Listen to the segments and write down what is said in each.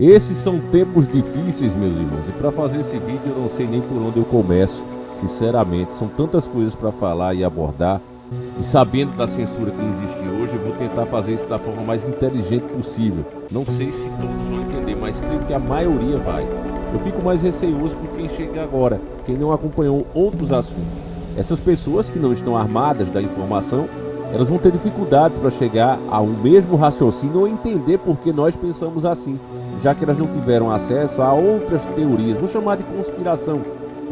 Esses são tempos difíceis, meus irmãos, e para fazer esse vídeo eu não sei nem por onde eu começo, sinceramente. São tantas coisas para falar e abordar, e sabendo da censura que existe hoje, eu vou tentar fazer isso da forma mais inteligente possível. Não sei se todos vão entender, mas creio que a maioria vai. Eu fico mais receoso por quem chega agora, quem não acompanhou outros assuntos. Essas pessoas que não estão armadas da informação, elas vão ter dificuldades para chegar ao mesmo raciocínio ou entender por que nós pensamos assim, já que elas não tiveram acesso a outras teorias, vou chamar de conspiração.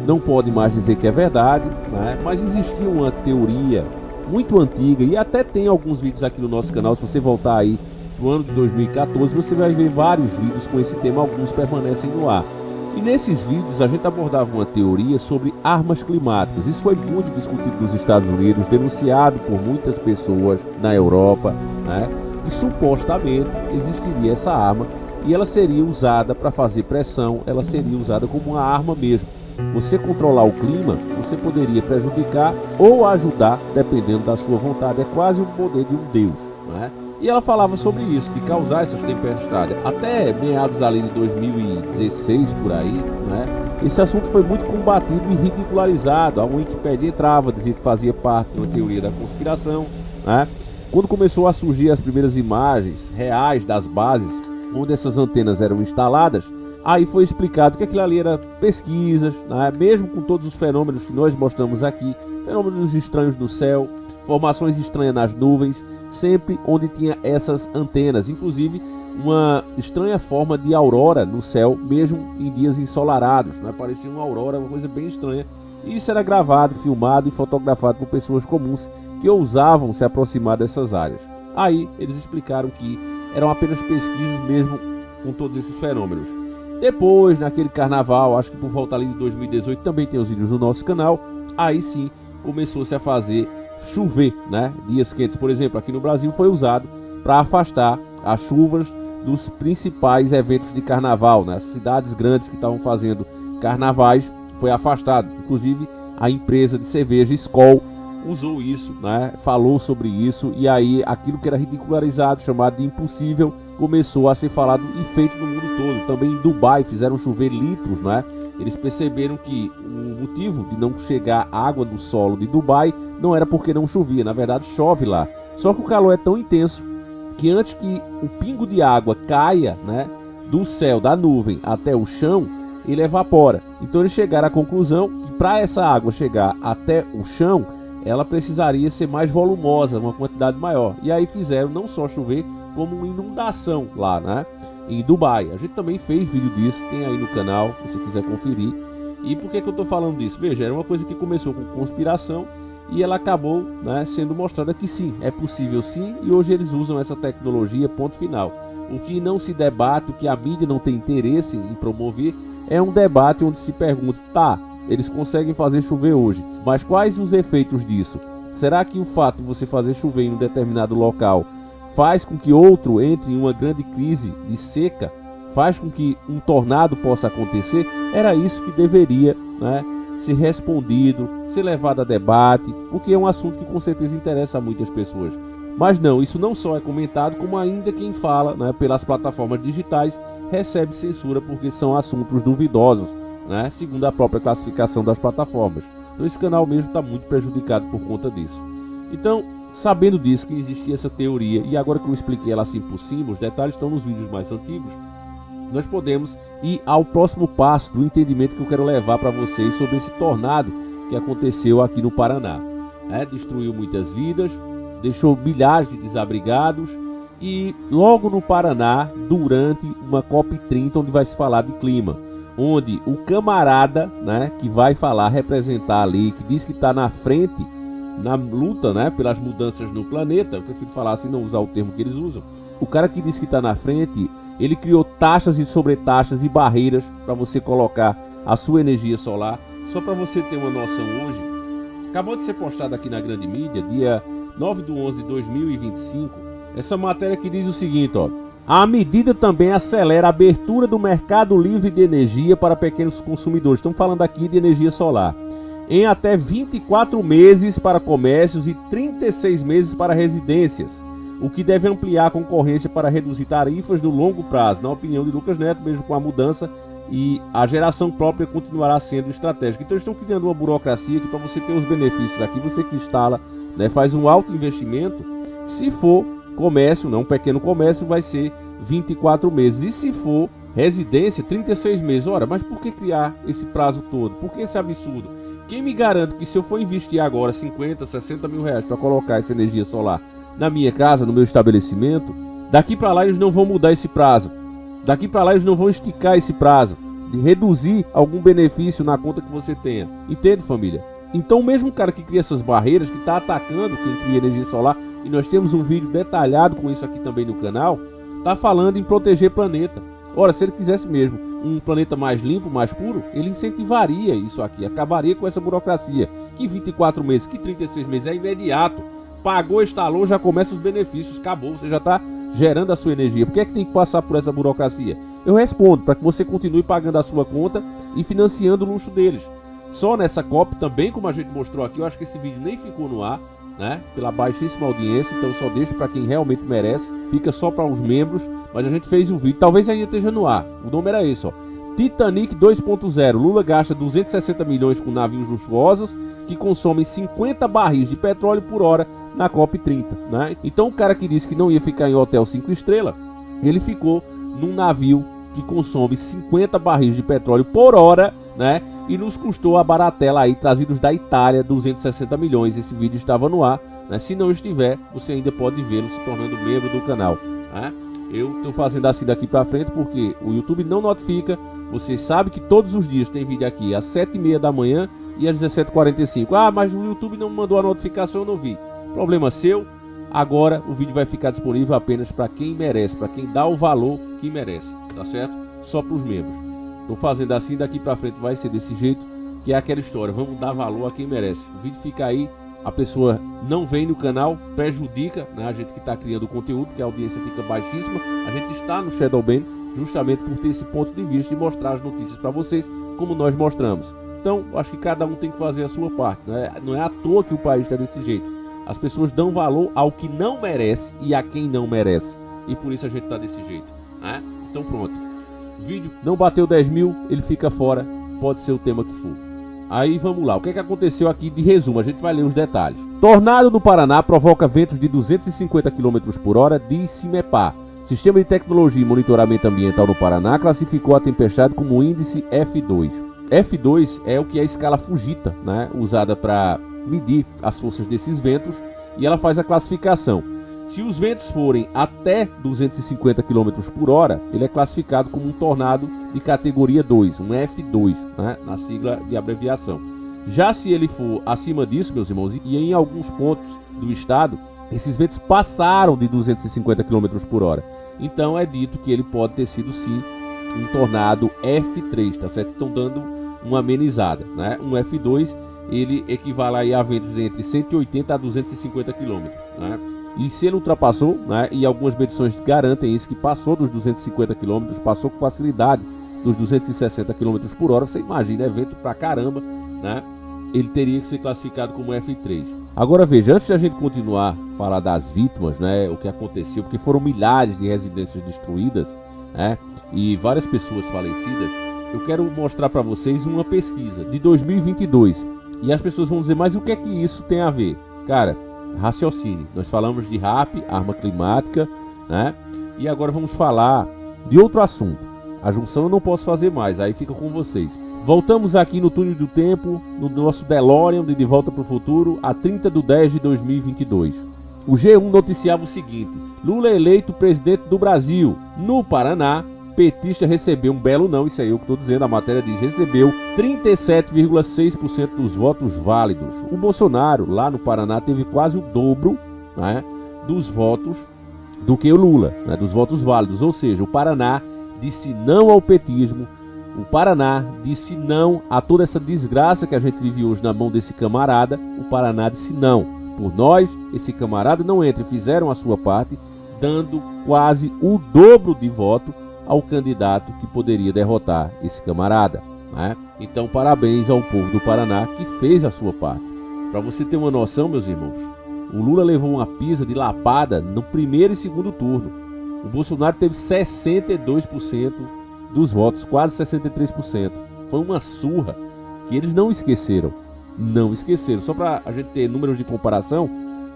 Não pode mais dizer que é verdade, né? Mas existia uma teoria muito antiga, e até tem alguns vídeos aqui no nosso canal. Se você voltar aí pro ano de 2014, você vai ver vários vídeos com esse tema, alguns permanecem no ar. E nesses vídeos a gente abordava uma teoria sobre armas climáticas. Isso foi muito discutido nos Estados Unidos, denunciado por muitas pessoas na Europa, né? Que supostamente existiria essa arma e ela seria usada para fazer pressão, ela seria usada como uma arma mesmo. Você controlar o clima, você poderia prejudicar ou ajudar, dependendo da sua vontade. É quase o poder de um deus, né? E ela falava sobre isso, de causar essas tempestades. Até meados ali de 2016, por aí, né? Esse assunto foi muito combatido e ridicularizado. A Wikipédia entrava, dizia que fazia parte de uma teoria da conspiração, né? Quando começou a surgir as primeiras imagens reais das bases, onde essas antenas eram instaladas, aí foi explicado que aquilo ali era pesquisas, né? Mesmo com todos os fenômenos que nós mostramos aqui, fenômenos estranhos no céu, formações estranhas nas nuvens, sempre onde tinha essas antenas, inclusive uma estranha forma de aurora no céu, mesmo em dias ensolarados, né? Parecia uma aurora, uma coisa bem estranha, e isso era gravado, filmado e fotografado por pessoas comuns que ousavam se aproximar dessas áreas. Aí eles explicaram que eram apenas pesquisas mesmo com todos esses fenômenos. Depois, naquele carnaval, acho que por volta ali de 2018, também tem os vídeos do nosso canal, aí sim começou-se a fazer chover, né? Dias quentes, por exemplo, aqui no Brasil foi usado para afastar as chuvas dos principais eventos de carnaval, né? As cidades grandes que estavam fazendo carnavais foi afastado. Inclusive a empresa de cerveja Skol usou isso, né? Falou sobre isso, e aí aquilo que era ridicularizado, chamado de impossível, começou a ser falado e feito no mundo todo. Também em Dubai fizeram chover litros, né? Eles perceberam que o motivo de não chegar água do solo de Dubai não era porque não chovia, na verdade chove lá. Só que o calor é tão intenso que antes que o pingo de água caia, né, do céu, da nuvem até o chão, ele evapora. Então eles chegaram à conclusão que para essa água chegar até o chão, ela precisaria ser mais volumosa, uma quantidade maior. E aí fizeram não só chover, como uma inundação lá, né, em Dubai. A gente também fez vídeo disso, tem aí no canal, se você quiser conferir. E por que eu tô falando disso? Veja, era uma coisa que começou com conspiração e ela acabou, né, sendo mostrada que sim, é possível sim, e hoje eles usam essa tecnologia, ponto final. O que não se debate, o que a mídia não tem interesse em promover, é um debate onde se pergunta, tá, eles conseguem fazer chover hoje, mas quais os efeitos disso? Será que o fato de você fazer chover em um determinado local faz com que outro entre em uma grande crise de seca? Faz com que um tornado possa acontecer? Era isso que deveria, né, ser respondido, ser levado a debate, porque é um assunto que com certeza interessa a muitas pessoas. Mas não, isso não só é comentado, como ainda quem fala, né, pelas plataformas digitais recebe censura porque são assuntos duvidosos, né, segundo a própria classificação das plataformas. Então esse canal mesmo está muito prejudicado por conta disso. Então, sabendo disso, que existia essa teoria, e agora que eu expliquei ela assim por cima, os detalhes estão nos vídeos mais antigos, nós podemos ir ao próximo passo do entendimento que eu quero levar para vocês sobre esse tornado que aconteceu aqui no Paraná. Destruiu muitas vidas, deixou milhares de desabrigados, e logo no Paraná, durante uma COP30, onde vai se falar de clima, onde o camarada, né, que vai falar, representar ali, que diz que está na frente na luta, né, pelas mudanças no planeta, eu prefiro falar assim, não usar o termo que eles usam, o cara que diz que está na frente, ele criou taxas e sobretaxas e barreiras para você colocar a sua energia solar. Só para você ter uma noção, hoje acabou de ser postada aqui na grande mídia, dia 9/11/2025, essa matéria que diz o seguinte, ó: a medida também acelera a abertura do mercado livre de energia para pequenos consumidores. Estamos falando aqui de energia solar. Em até 24 meses para comércios e 36 meses para residências. o que deve ampliar a concorrência para reduzir tarifas no longo prazo. Na opinião de Lucas Neto, mesmo com a mudança, e a geração própria continuará sendo estratégica. Então estão criando uma burocracia que, para você ter os benefícios aqui, você que instala, né, faz um alto investimento. Se for comércio, não, um pequeno comércio, vai ser 24 meses. E se for residência, 36 meses. Ora, mas por que criar esse prazo todo? Por que esse absurdo? Quem me garante que se eu for investir agora 50, 60 mil reais para colocar essa energia solar na minha casa, no meu estabelecimento, daqui para lá eles não vão mudar esse prazo. Daqui para lá eles não vão esticar esse prazo, de reduzir algum benefício na conta que você tenha. Entende, família? Então o mesmo cara que cria essas barreiras, que está atacando quem cria energia solar, e nós temos um vídeo detalhado com isso aqui também no canal, está falando em proteger o planeta. Ora, se ele quisesse mesmo um planeta mais limpo, mais puro, ele incentivaria isso aqui, acabaria com essa burocracia, que 24 meses, que 36 meses é imediato. Pagou, instalou, já começa os benefícios, acabou, você já está gerando a sua energia. Por que é que tem que passar por essa burocracia? Eu respondo, para que você continue pagando a sua conta e financiando o luxo deles. Só nessa COP também, como a gente mostrou aqui, eu acho que esse vídeo nem ficou no ar, né? Pela baixíssima audiência, então eu só deixo para quem realmente merece, fica só para os membros, mas a gente fez um vídeo, talvez ainda esteja no ar, o nome era esse, ó. Titanic 2.0, Lula gasta 260 milhões com navios luxuosos que consomem 50 barris de petróleo por hora na COP30, né? Então o cara que disse que não ia ficar em hotel 5 estrelas, ele ficou num navio que consome 50 barris de petróleo por hora, né? E nos custou a baratela aí, trazidos da Itália, 260 milhões. Esse vídeo estava no ar, né? Se não estiver, você ainda pode vê-lo se tornando membro do canal, né? Eu estou fazendo assim daqui para frente porque o YouTube não notifica. Você sabe que todos os dias tem vídeo aqui às 7h30 da manhã e às 17h45. Ah, mas o YouTube não mandou a notificação, eu não vi. Problema seu. Agora o vídeo vai ficar disponível apenas para quem merece, para quem dá o valor que merece, tá certo? Só para os membros. Estou fazendo assim, daqui para frente vai ser desse jeito, que é aquela história, vamos dar valor a quem merece. O vídeo fica aí, a pessoa não vem no canal, prejudica, né, a gente que está criando o conteúdo, que a audiência fica baixíssima. A gente está no Shadowban justamente por ter esse ponto de vista e mostrar as notícias para vocês, como nós mostramos. Então, eu acho que cada um tem que fazer a sua parte, né? Não é à toa que o país está desse jeito. As pessoas dão valor ao que não merece e a quem não merece. E por isso a gente está desse jeito, né? Então pronto. O vídeo não bateu 10 mil, ele fica fora. Pode ser o tema que for. Aí vamos lá. O que é que aconteceu aqui de resumo? A gente vai ler os detalhes. Tornado no Paraná provoca ventos de 250 km por hora, diz CIMEPAR. Sistema de Tecnologia e Monitoramento Ambiental no Paraná classificou a tempestade como índice F2. F2 é o que é a escala Fujita, né? Usada para medir as forças desses ventos, e ela faz a classificação. Se os ventos forem até 250 km por hora, ele é classificado como um tornado de categoria 2, um F2, né, na sigla de abreviação. Já se ele for acima disso, meus irmãos, e em alguns pontos do estado, esses ventos passaram de 250 km por hora. Então é dito que ele pode ter sido sim um tornado F3, tá certo? Estão dando uma amenizada, né? Um F2 ele equivale aí a ventos entre 180 a 250 km, né? E se ele ultrapassou, né, e algumas medições garantem isso, que passou dos 250 km, passou com facilidade dos 260 km por hora, você imagina, é vento pra caramba, né? Ele teria que ser classificado como F3. Agora veja, antes de a gente continuar a falar das vítimas, né, o que aconteceu, porque foram milhares de residências destruídas, né, e várias pessoas falecidas, eu quero mostrar para vocês uma pesquisa de 2022. E as pessoas vão dizer, mas o que é que isso tem a ver? Cara, raciocínio. Nós falamos de RAP, arma climática, né? E agora vamos falar de outro assunto. A junção eu não posso fazer mais, aí fica com vocês. Voltamos aqui no túnel do tempo, no nosso DeLorean de Volta para o Futuro, a 30 de 10 de 2022. O G1 noticiava o seguinte: Lula é eleito presidente do Brasil. No Paraná, petista recebeu um belo não, isso aí eu que estou dizendo, a matéria diz, recebeu 37,6% dos votos válidos. O Bolsonaro, lá no Paraná, teve quase o dobro, né, dos votos do que o Lula, né, dos votos válidos. Ou seja, o Paraná disse não ao petismo, o Paraná disse não a toda essa desgraça que a gente vive hoje na mão desse camarada. O Paraná disse não. Por nós, esse camarada não entra. Fizeram a sua parte, dando quase o dobro de voto ao candidato que poderia derrotar esse camarada, né? Então parabéns ao povo do Paraná que fez a sua parte. Para você ter uma noção, meus irmãos, O Lula levou uma pisa de lapada no primeiro e segundo turno. O Bolsonaro teve 62% dos votos, quase 63%. Foi uma surra que eles não esqueceram. Não esqueceram. Só para a gente ter números de comparação,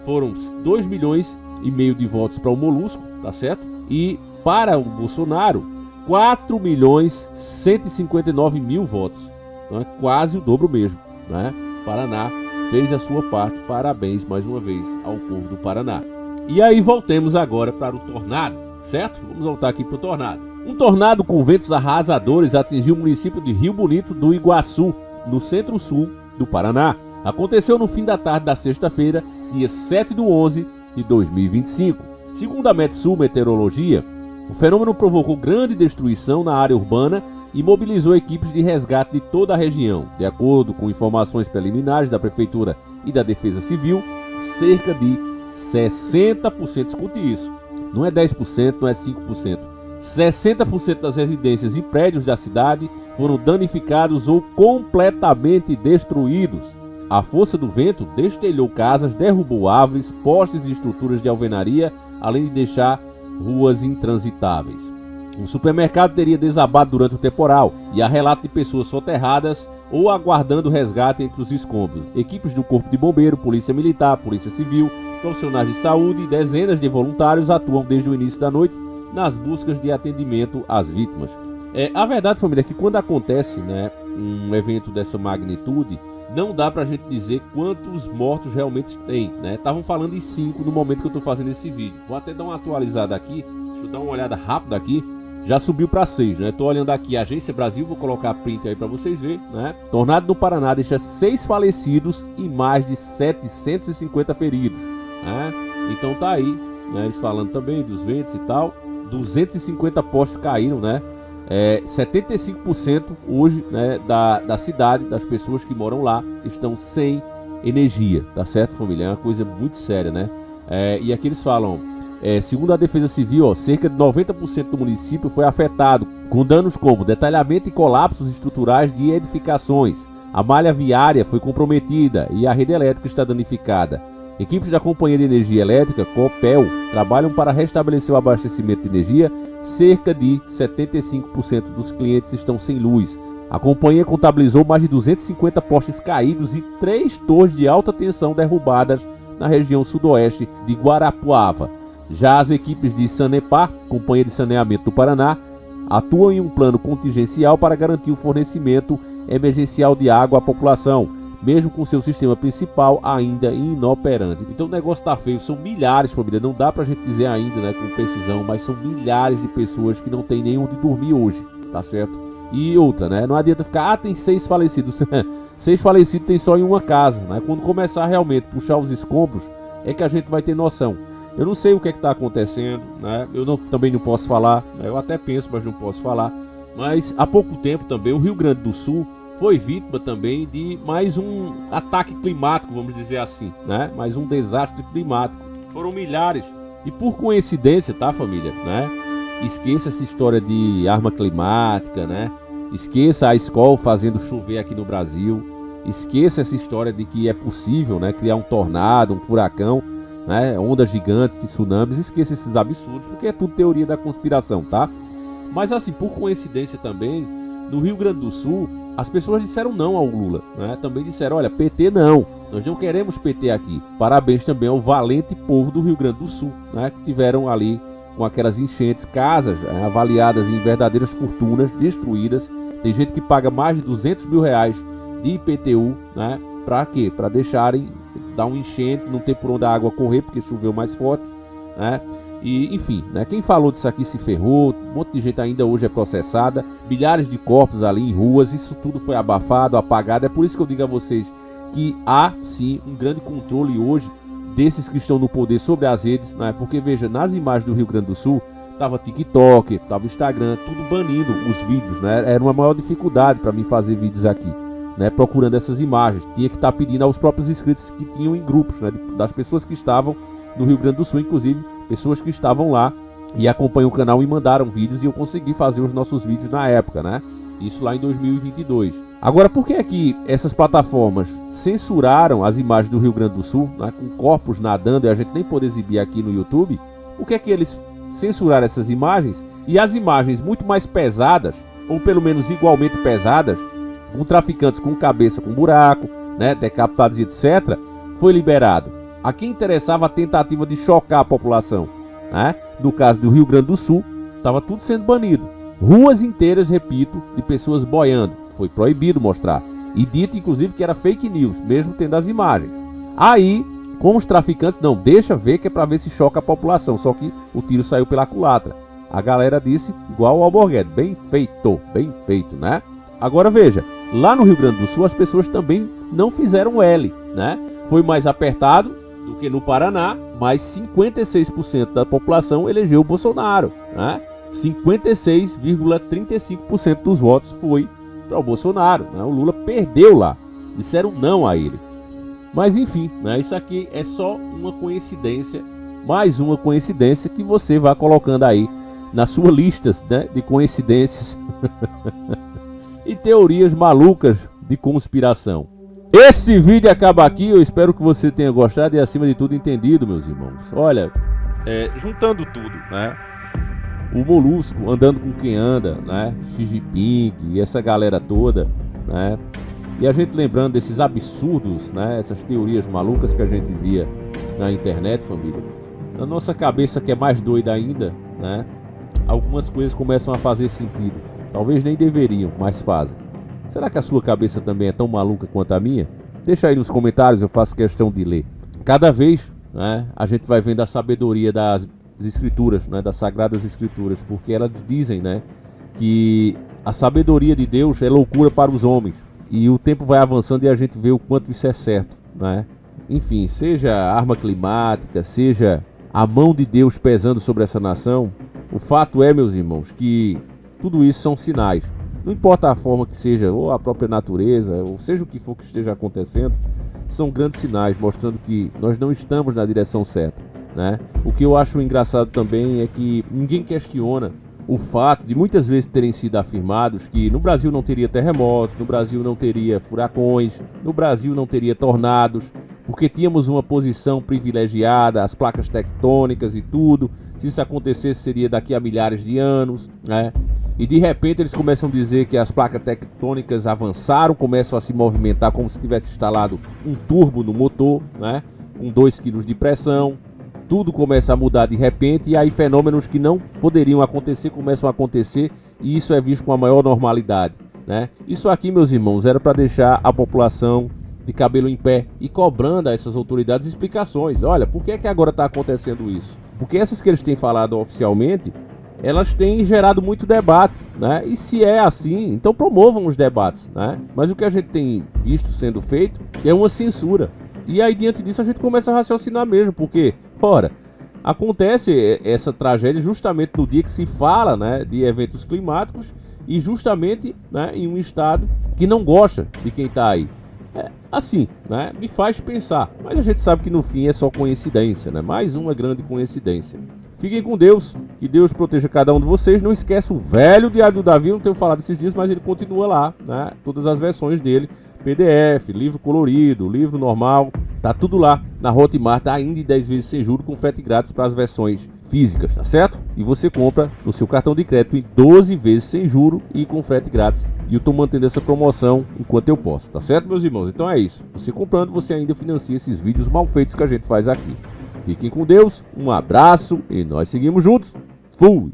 foram 2,5 milhões de votos para o Molusco, tá certo? E para o Bolsonaro, 4.159.000 votos. Então é quase o dobro mesmo, né? Paraná fez a sua parte. Parabéns mais uma vez ao povo do Paraná. E aí voltemos agora para o tornado, certo? Vamos voltar aqui para o tornado. Um tornado com ventos arrasadores atingiu o município de Rio Bonito do Iguaçu, no centro-sul do Paraná. Aconteceu no fim da tarde da sexta-feira, dia 7/11/2025. Segundo a Metsul Meteorologia, o fenômeno provocou grande destruição na área urbana e mobilizou equipes de resgate de toda a região. De acordo com informações preliminares da Prefeitura e da Defesa Civil, cerca de 60%, escute isso, não é 10%, não é 5%, 60% das residências e prédios da cidade foram danificados ou completamente destruídos. A força do vento destelhou casas, derrubou árvores, postes e estruturas de alvenaria, além de deixar ruas intransitáveis. Um supermercado teria desabado durante o temporal e há relato de pessoas soterradas ou aguardando resgate entre os escombros. Equipes do Corpo de Bombeiro, Polícia Militar, Polícia Civil, profissionais de saúde e dezenas de voluntários atuam desde o início da noite nas buscas de atendimento às vítimas. A verdade, família, é que quando acontece, né, um evento dessa magnitude, não dá pra gente dizer quantos mortos realmente tem, né? Estavam falando em 5 no momento que eu tô fazendo esse vídeo. Vou até dar uma atualizada aqui, deixa eu dar uma olhada rápida aqui. Já subiu para 6, né? Tô olhando aqui a Agência Brasil, vou colocar a print aí para vocês verem, né? Tornado no Paraná deixa 6 falecidos e mais de 750 feridos, né? Então tá aí, né? Eles falando também dos ventos e tal. 250 postes caíram, né? 75% hoje, né, da cidade, das pessoas que moram lá, estão sem energia, tá certo, família? É uma coisa muito séria, né? E aqui eles falam, segundo a Defesa Civil, cerca de 90% do município foi afetado, com danos como detalhamento e colapsos estruturais de edificações. A malha viária foi comprometida e a rede elétrica está danificada. Equipes da Companhia de Energia Elétrica, Copel, trabalham para restabelecer o abastecimento de energia. Cerca de 75% dos clientes estão sem luz. A companhia contabilizou mais de 250 postes caídos e 3 torres de alta tensão derrubadas na região sudoeste de Guarapuava. Já as equipes de Sanepar, Companhia de Saneamento do Paraná, atuam em um plano contingencial para garantir o fornecimento emergencial de água à população, mesmo com seu sistema principal ainda inoperante. Então o negócio tá feio, são milhares, família, não dá pra gente dizer ainda, né, com precisão, mas são milhares de pessoas que não tem nem onde dormir hoje, tá certo? E outra, né, não adianta ficar, tem 6 falecidos, 6 falecidos tem só em uma casa, né? Quando começar realmente a puxar os escombros, é que a gente vai ter noção. Eu não sei o que é que tá acontecendo, né, também não posso falar, né? Eu até penso, mas não posso falar, mas há pouco tempo também o Rio Grande do Sul foi vítima também de mais um ataque climático, vamos dizer assim, né? Mais um desastre climático. Foram milhares. E por coincidência, tá, família, né? Esqueça essa história de arma climática, né? Esqueça a escola fazendo chover aqui no Brasil. Esqueça essa história de que é possível, né, criar um tornado, um furacão, né? Ondas gigantes, tsunamis. Esqueça esses absurdos, porque é tudo teoria da conspiração, tá? Mas assim, por coincidência também, no Rio Grande do Sul, as pessoas disseram não ao Lula, né? Também disseram, olha, PT não, nós não queremos PT aqui. Parabéns também ao valente povo do Rio Grande do Sul, né? Que tiveram ali com aquelas enchentes, casas avaliadas em verdadeiras fortunas, destruídas. Tem gente que paga mais de 200 mil reais de IPTU, né? Pra quê? Pra deixarem dar um enchente, não ter por onde a água correr, porque choveu mais forte, né? E, enfim, né, quem falou disso aqui se ferrou, um monte de gente ainda hoje é processada, milhares de corpos ali em ruas, isso tudo foi abafado, apagado. É por isso que eu digo a vocês que há sim um grande controle hoje desses que estão no poder sobre as redes, né? Porque veja, nas imagens do Rio Grande do Sul, tava TikTok, tava Instagram, tudo banindo os vídeos, né? Era uma maior dificuldade para mim fazer vídeos aqui, né? Procurando essas imagens, tinha que estar pedindo aos próprios inscritos que tinham em grupos, né? Das pessoas que estavam no Rio Grande do Sul, inclusive pessoas que estavam lá e acompanham o canal e mandaram vídeos, e eu consegui fazer os nossos vídeos na época, né? Isso lá em 2022. Agora, por que é que essas plataformas censuraram as imagens do Rio Grande do Sul, né, com corpos nadando, e a gente nem pode exibir aqui no YouTube. O que é que eles censuraram essas imagens? E as imagens muito mais pesadas, ou pelo menos igualmente pesadas, com traficantes com cabeça com buraco, né, decapitados e etc., foi liberado. A quem interessava a tentativa de chocar a população, né? No caso do Rio Grande do Sul, estava tudo sendo banido. Ruas inteiras, repito, de pessoas boiando. Foi proibido mostrar. E dito, inclusive, que era fake news, mesmo tendo as imagens. Aí, com os traficantes, não, deixa ver que é para ver se choca a população. Só que o tiro saiu pela culatra. A galera disse, igual o Alborguete, bem feito, né? Agora veja, lá no Rio Grande do Sul as pessoas também não fizeram L, né? Foi mais apertado do que no Paraná, mas 56% da população elegeu o Bolsonaro, né? 56,35% dos votos foi para o Bolsonaro, né? O Lula perdeu lá, disseram não a ele. Mas enfim, né? Isso aqui é só uma coincidência, mais uma coincidência que você vai colocando aí nas suas listas, né, de coincidências e teorias malucas de conspiração. Esse vídeo acaba aqui, eu espero que você tenha gostado e acima de tudo entendido, meus irmãos. Olha, juntando tudo, né? O Molusco andando com quem anda, né? Xi Jinping e essa galera toda, né? E a gente lembrando desses absurdos, né? Essas teorias malucas que a gente via na internet, família. Na nossa cabeça, que é mais doida ainda, né? Algumas coisas começam a fazer sentido. Talvez nem deveriam, mas fazem. Será que a sua cabeça também é tão maluca quanto a minha? Deixa aí nos comentários, eu faço questão de ler. Cada vez, né, a gente vai vendo a sabedoria das escrituras, né, das sagradas escrituras, porque elas dizem, né, que a sabedoria de Deus é loucura para os homens. E o tempo vai avançando e a gente vê o quanto isso é certo, né? Enfim, seja a arma climática, seja a mão de Deus pesando sobre essa nação, o fato é, meus irmãos, que tudo isso são sinais. Não importa a forma que seja, ou a própria natureza, ou seja o que for que esteja acontecendo, são grandes sinais mostrando que nós não estamos na direção certa, né? O que eu acho engraçado também é que ninguém questiona o fato de muitas vezes terem sido afirmados que no Brasil não teria terremotos, no Brasil não teria furacões, no Brasil não teria tornados, porque tínhamos uma posição privilegiada, as placas tectônicas e tudo. Se isso acontecesse seria daqui a milhares de anos, né? E de repente eles começam a dizer que as placas tectônicas avançaram, começam a se movimentar como se tivesse instalado um turbo no motor, né? Com 2 kg de pressão. Tudo começa a mudar de repente e aí fenômenos que não poderiam acontecer começam a acontecer e isso é visto com a maior normalidade, né? Isso aqui, meus irmãos, era para deixar a população de cabelo em pé e cobrando a essas autoridades explicações. Olha, por que é que agora está acontecendo isso? Porque essas que eles têm falado oficialmente, elas têm gerado muito debate, né? E se é assim, então promovam os debates, né? Mas o que a gente tem visto sendo feito é uma censura. E aí, diante disso, a gente começa a raciocinar mesmo, porque, ora, acontece essa tragédia justamente no dia que se fala, né, de eventos climáticos e justamente, né, em um estado que não gosta de quem está aí. Assim, né, me faz pensar, mas a gente sabe que no fim é só coincidência, né? Mais uma grande coincidência. Fiquem com Deus, que Deus proteja cada um de vocês. Não esqueça o velho Diário do Davi, não tenho falado esses dias, mas ele continua lá, né? Todas as versões dele, PDF, livro colorido, livro normal, tá tudo lá na Hotmart, ainda em 10 vezes sem juros, com frete grátis para as versões físicas, tá certo? E você compra no seu cartão de crédito em 12 vezes sem juros e com frete grátis. E eu tô mantendo essa promoção enquanto eu posso, tá certo, meus irmãos? Então é isso. Você comprando, você ainda financia esses vídeos mal feitos que a gente faz aqui. Fiquem com Deus, um abraço e nós seguimos juntos. Fui!